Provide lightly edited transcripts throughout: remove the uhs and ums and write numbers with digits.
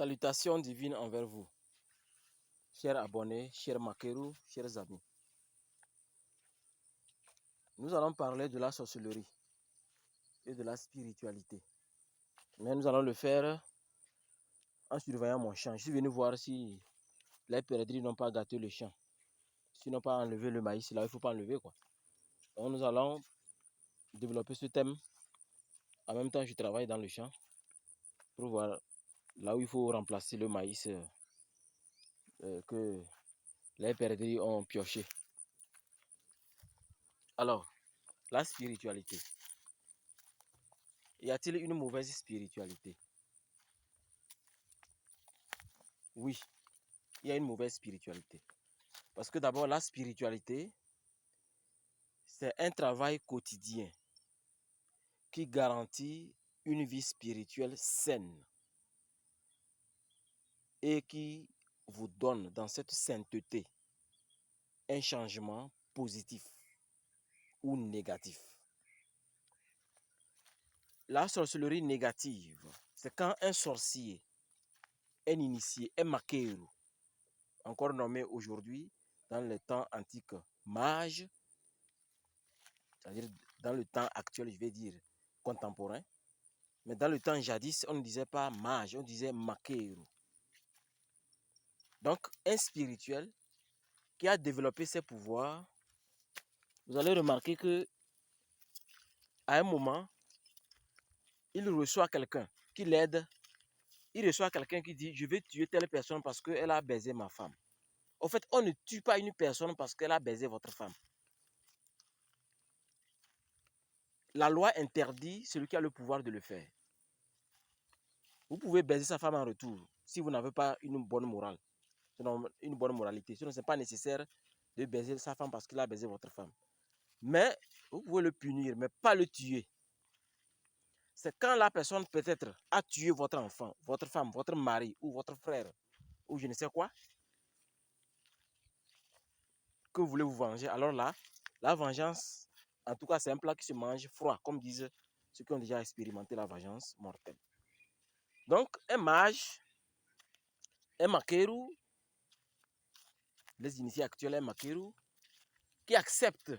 Salutations divines envers vous, chers abonnés, chers maqueros, chers amis. Nous allons parler de la sorcellerie et de la spiritualité. Mais nous allons le faire en surveillant mon champ. Je suis venu voir si les perdrix n'ont pas gâté le champ. S'ils n'ont pas enlevé le maïs, là, il ne faut pas enlever, quoi. Donc nous allons développer ce thème. En même temps, je travaille dans le champ pour voir là où il faut remplacer le maïs que les perdrix ont pioché. Alors, la spiritualité. Y a-t-il une mauvaise spiritualité? Oui, il y a une mauvaise spiritualité. Parce que d'abord, la spiritualité, c'est un travail quotidien qui garantit une vie spirituelle saine et qui vous donne dans cette sainteté un changement positif ou négatif. La sorcellerie négative, c'est quand un sorcier, un initié, un maqueru, encore nommé aujourd'hui dans les temps antiques mage, c'est-à-dire dans le temps actuel, je vais dire contemporain, mais dans le temps jadis, on ne disait pas mage, on disait maqueru. Donc, un spirituel qui a développé ses pouvoirs, vous allez remarquer que à un moment, il reçoit quelqu'un qui l'aide. Il reçoit quelqu'un qui dit, je vais tuer telle personne parce qu'elle a baisé ma femme. En fait, on ne tue pas une personne parce qu'elle a baisé votre femme. La loi interdit celui qui a le pouvoir de le faire. Vous pouvez baiser sa femme en retour si vous n'avez pas une bonne morale, une bonne moralité. Sinon, ce n'est pas nécessaire de baiser sa femme parce qu'il a baisé votre femme. Mais vous pouvez le punir, mais pas le tuer. C'est quand la personne peut-être a tué votre enfant, votre femme, votre mari ou votre frère ou je ne sais quoi, que vous voulez vous venger. Alors là, la vengeance, en tout cas, c'est un plat qui se mange froid, comme disent ceux qui ont déjà expérimenté la vengeance mortelle. Donc, un mage, un maqueru, les initiés actuels, un maqueru, qui accepte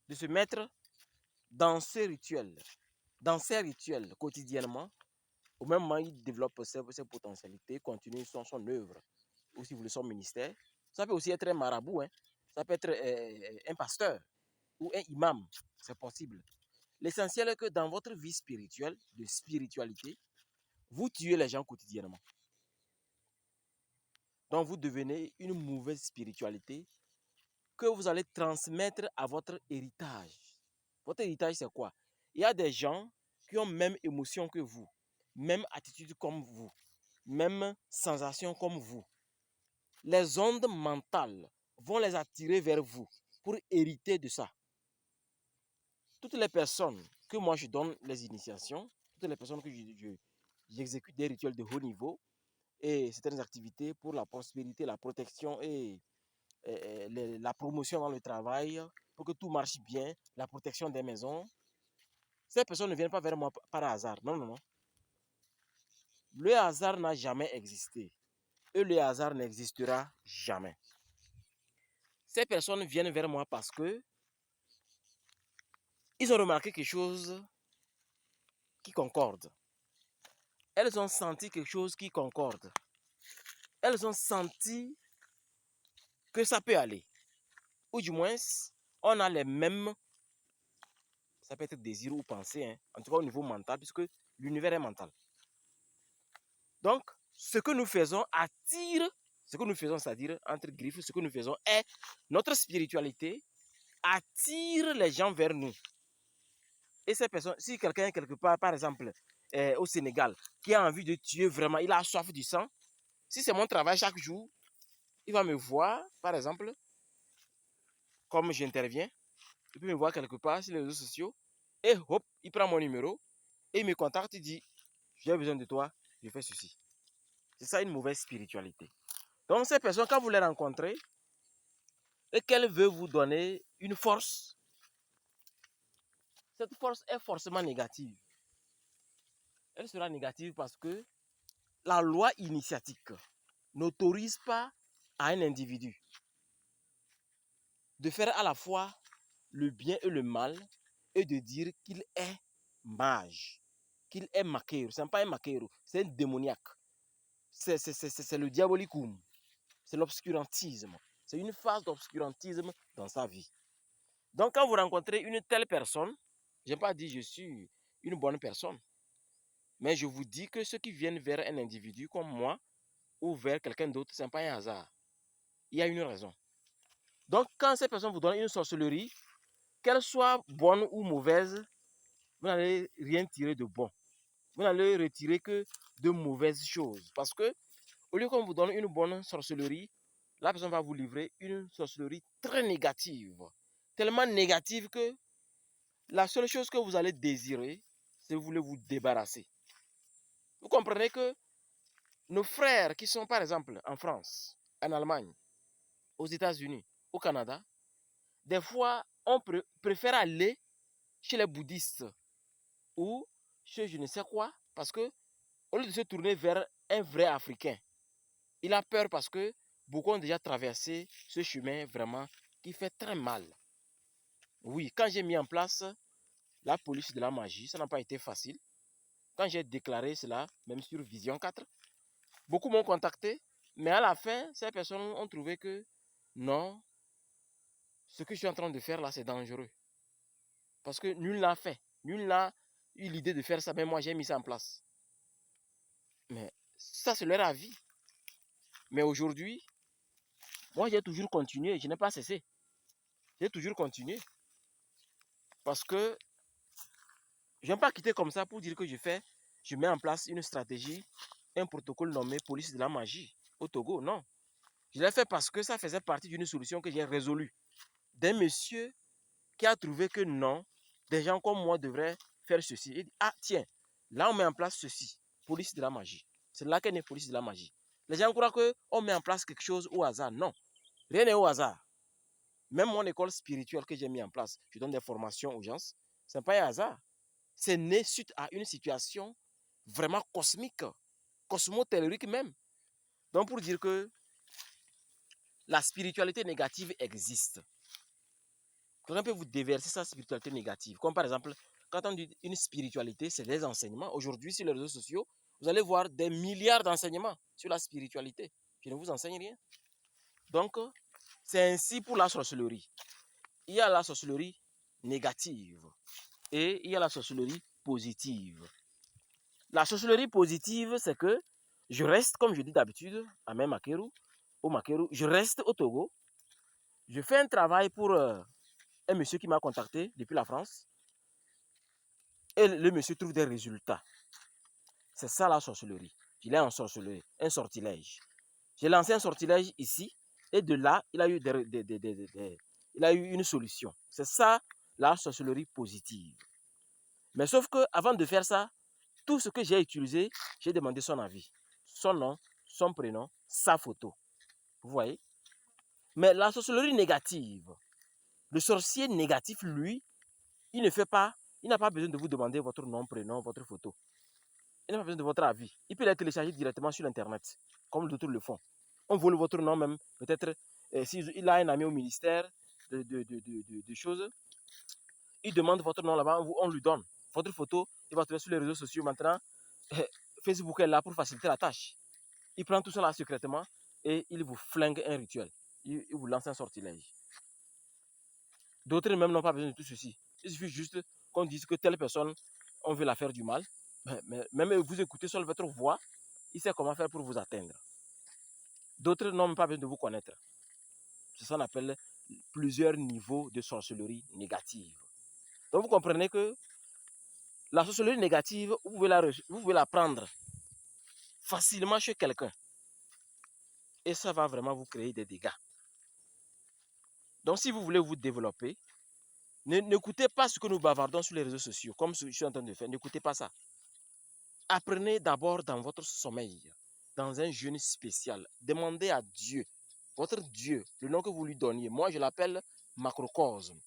de se mettre dans ces rituels quotidiennement, au même moment, il développe ses potentialités, continue son œuvre, ou si vous voulez son ministère. Ça peut aussi être un marabout, hein. Ça peut être un pasteur ou un imam, c'est possible. L'essentiel est que dans votre vie spirituelle, de spiritualité, vous tuez les gens quotidiennement. Donc vous devenez une mauvaise spiritualité que vous allez transmettre à votre héritage. Votre héritage, c'est quoi? Il y a des gens qui ont même émotion que vous, même attitude comme vous, même sensation comme vous. Les ondes mentales vont les attirer vers vous pour hériter de ça. Toutes les personnes que moi je donne les initiations, toutes les personnes que j'exécute des rituels de haut niveau et certaines activités pour la prospérité, la protection et la promotion dans le travail, pour que tout marche bien, la protection des maisons. Ces personnes ne viennent pas vers moi par hasard. Non, non, non. Le hasard n'a jamais existé. Et le hasard n'existera jamais. Ces personnes viennent vers moi parce que ils ont remarqué quelque chose qui concorde. Elles ont senti quelque chose qui concorde. Elles ont senti que ça peut aller. Ou du moins, on a les mêmes, ça peut être désir ou pensée, hein, en tout cas au niveau mental, puisque l'univers est mental. Donc, ce que nous faisons attire, ce que nous faisons, c'est-à-dire, entre griffes, ce que nous faisons est, notre spiritualité attire les gens vers nous. Et ces personnes, si quelqu'un est quelque part, par exemple, au Sénégal, qui a envie de tuer vraiment, il a soif du sang, si c'est mon travail chaque jour, il va me voir, par exemple, comme j'interviens, il peut me voir quelque part sur les réseaux sociaux, et hop, il prend mon numéro, et il me contacte, il dit, j'ai besoin de toi, je fais ceci. C'est ça une mauvaise spiritualité. Donc ces personnes, quand vous les rencontrez, et qu'elles veulent vous donner une force, cette force est forcément négative. Elle sera négative parce que la loi initiatique n'autorise pas à un individu de faire à la fois le bien et le mal et de dire qu'il est mage, qu'il est maquero. Ce n'est pas un maquero, c'est un démoniaque. C'est le diabolicum, c'est l'obscurantisme. C'est une phase d'obscurantisme dans sa vie. Donc quand vous rencontrez une telle personne, je n'ai pas dit je suis une bonne personne, mais je vous dis que ceux qui viennent vers un individu comme moi ou vers quelqu'un d'autre, ce n'est pas un hasard. Il y a une raison. Donc quand ces personnes vous donnent une sorcellerie, qu'elle soit bonne ou mauvaise, vous n'allez rien tirer de bon. Vous n'allez retirer que de mauvaises choses. Parce que, au lieu qu'on vous donne une bonne sorcellerie, la personne va vous livrer une sorcellerie très négative. Tellement négative que la seule chose que vous allez désirer, c'est vous voulez vous débarrasser. Vous comprenez que nos frères qui sont par exemple en France, en Allemagne, aux États-Unis, au Canada, des fois, on préfère aller chez les bouddhistes ou chez je ne sais quoi, parce que au lieu de se tourner vers un vrai Africain, il a peur parce que beaucoup ont déjà traversé ce chemin vraiment qui fait très mal. Oui, quand j'ai mis en place la police de la magie, ça n'a pas été facile. Quand j'ai déclaré cela, même sur Vision 4, beaucoup m'ont contacté, mais à la fin, ces personnes ont trouvé que non, ce que je suis en train de faire là, c'est dangereux. Parce que nul n'a fait. Nul n'a eu l'idée de faire ça, mais moi j'ai mis ça en place. Mais ça, c'est leur avis. Mais aujourd'hui, moi j'ai toujours continué, je n'ai pas cessé. J'ai toujours continué. Parce que je n'aime pas quitter comme ça pour dire que je mets en place une stratégie, un protocole nommé police de la magie au Togo. Non. Je l'ai fait parce que ça faisait partie d'une solution que j'ai résolue. D'un monsieur qui a trouvé que non, des gens comme moi devraient faire ceci. Il dit, ah tiens, là on met en place ceci, police de la magie. C'est là qu'est née police de la magie. Les gens croient qu'on met en place quelque chose au hasard. Non, rien n'est au hasard. Même mon école spirituelle que j'ai mis en place, je donne des formations aux gens, ce n'est pas un hasard. C'est né suite à une situation vraiment cosmique, cosmotellurique même. Donc pour dire que la spiritualité négative existe. Quelqu'un peut vous déverser sa spiritualité négative. Comme par exemple, quand on dit une spiritualité, c'est des enseignements. Aujourd'hui, sur les réseaux sociaux, vous allez voir des milliards d'enseignements sur la spiritualité. Je ne vous enseigne rien. Donc, c'est ainsi pour la sorcellerie. Il y a la sorcellerie négative et il y a la sorcellerie positive. La sorcellerie positive, c'est que je reste, comme je dis d'habitude, à même Makeru, au Makeru, je reste au Togo. Je fais un travail pour un monsieur qui m'a contacté depuis la France. Et le monsieur trouve des résultats. C'est ça la sorcellerie. Il est en sorcellerie, un sortilège. J'ai lancé un sortilège ici. Et de là, il a eu, il a eu une solution. C'est ça la sorcellerie positive. Mais sauf que avant de faire ça, tout ce que j'ai utilisé, j'ai demandé son avis. Son nom, son prénom, sa photo. Vous voyez? Mais la sorcellerie négative, le sorcier négatif, lui, il ne fait pas, il n'a pas besoin de vous demander votre nom, prénom, votre photo. Il n'a pas besoin de votre avis. Il peut la télécharger directement sur Internet, comme d'autres le font. On vole votre nom même, peut-être, s'il a un ami au ministère de choses, il demande votre nom là-bas, on lui donne. Votre photo, il va trouver sur les réseaux sociaux maintenant. Facebook est là pour faciliter la tâche. Il prend tout ça là secrètement et il vous flingue un rituel. Il vous lance un sortilège. D'autres même n'ont pas besoin de tout ceci. Il suffit juste qu'on dise que telle personne, on veut la faire du mal. Mais même vous écoutez sur votre voix, il sait comment faire pour vous atteindre. D'autres n'ont même pas besoin de vous connaître. C'est ça qu'on appelle plusieurs niveaux de sorcellerie négative. Donc vous comprenez que la sorcellerie négative, vous pouvez la prendre facilement chez quelqu'un. Et ça va vraiment vous créer des dégâts. Donc si vous voulez vous développer, n'écoutez pas ce que nous bavardons sur les réseaux sociaux, comme ce que je suis en train de faire. N'écoutez pas ça. Apprenez d'abord dans votre sommeil, dans un jeûne spécial. Demandez à Dieu, votre Dieu, le nom que vous lui donniez. Moi, je l'appelle macrocosme,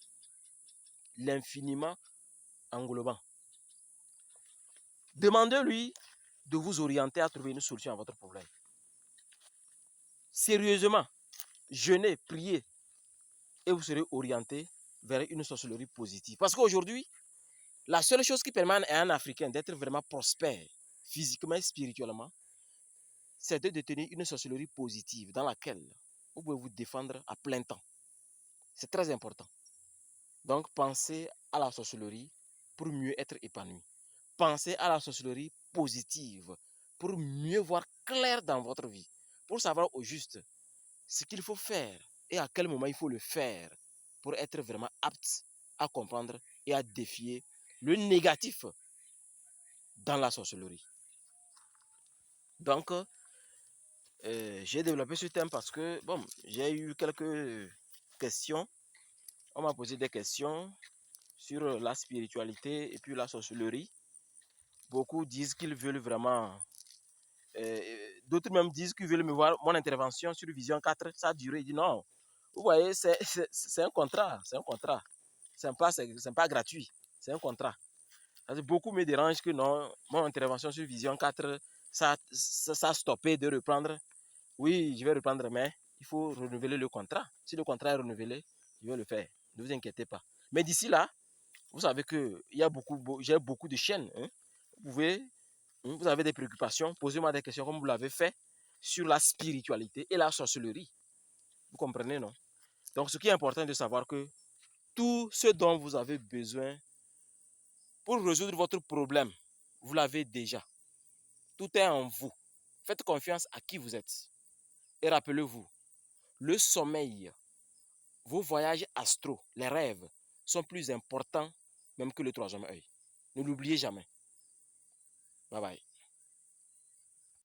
l'infiniment englobant. Demandez-lui de vous orienter à trouver une solution à votre problème. Sérieusement, jeûnez, priez et vous serez orienté vers une sorcellerie positive. Parce qu'aujourd'hui, la seule chose qui permet à un Africain d'être vraiment prospère, physiquement et spirituellement, c'est de détenir une sorcellerie positive dans laquelle vous pouvez vous défendre à plein temps. C'est très important. Donc, pensez à la sorcellerie pour mieux être épanoui. Pensez à la sorcellerie positive pour mieux voir clair dans votre vie, pour savoir au juste ce qu'il faut faire et à quel moment il faut le faire pour être vraiment apte à comprendre et à défier le négatif dans la sorcellerie. Donc, j'ai développé ce thème parce que, bon, j'ai eu quelques questions. On m'a posé des questions sur la spiritualité et puis la sorcellerie. Beaucoup disent qu'ils veulent vraiment... d'autres même disent qu'ils veulent me voir mon intervention sur Vision 4. Ça a duré. Ils disent non. Vous voyez, c'est un contrat. C'est un contrat. C'est pas gratuit. C'est un contrat. Beaucoup me dérangent que non, mon intervention sur Vision 4, ça a stoppé de reprendre. Oui, je vais reprendre, mais il faut renouveler le contrat. Si le contrat est renouvelé, je vais le faire. Ne vous inquiétez pas. Mais d'ici là, vous savez que j'ai beaucoup de chaînes. Hein. Vous avez des préoccupations, posez-moi des questions comme vous l'avez fait sur la spiritualité et la sorcellerie. Vous comprenez, non? Donc, ce qui est important de savoir que tout ce dont vous avez besoin pour résoudre votre problème, vous l'avez déjà. Tout est en vous. Faites confiance à qui vous êtes. Et rappelez-vous, le sommeil, vos voyages astro, les rêves, sont plus importants même que le troisième œil. Ne l'oubliez jamais. Bye bye.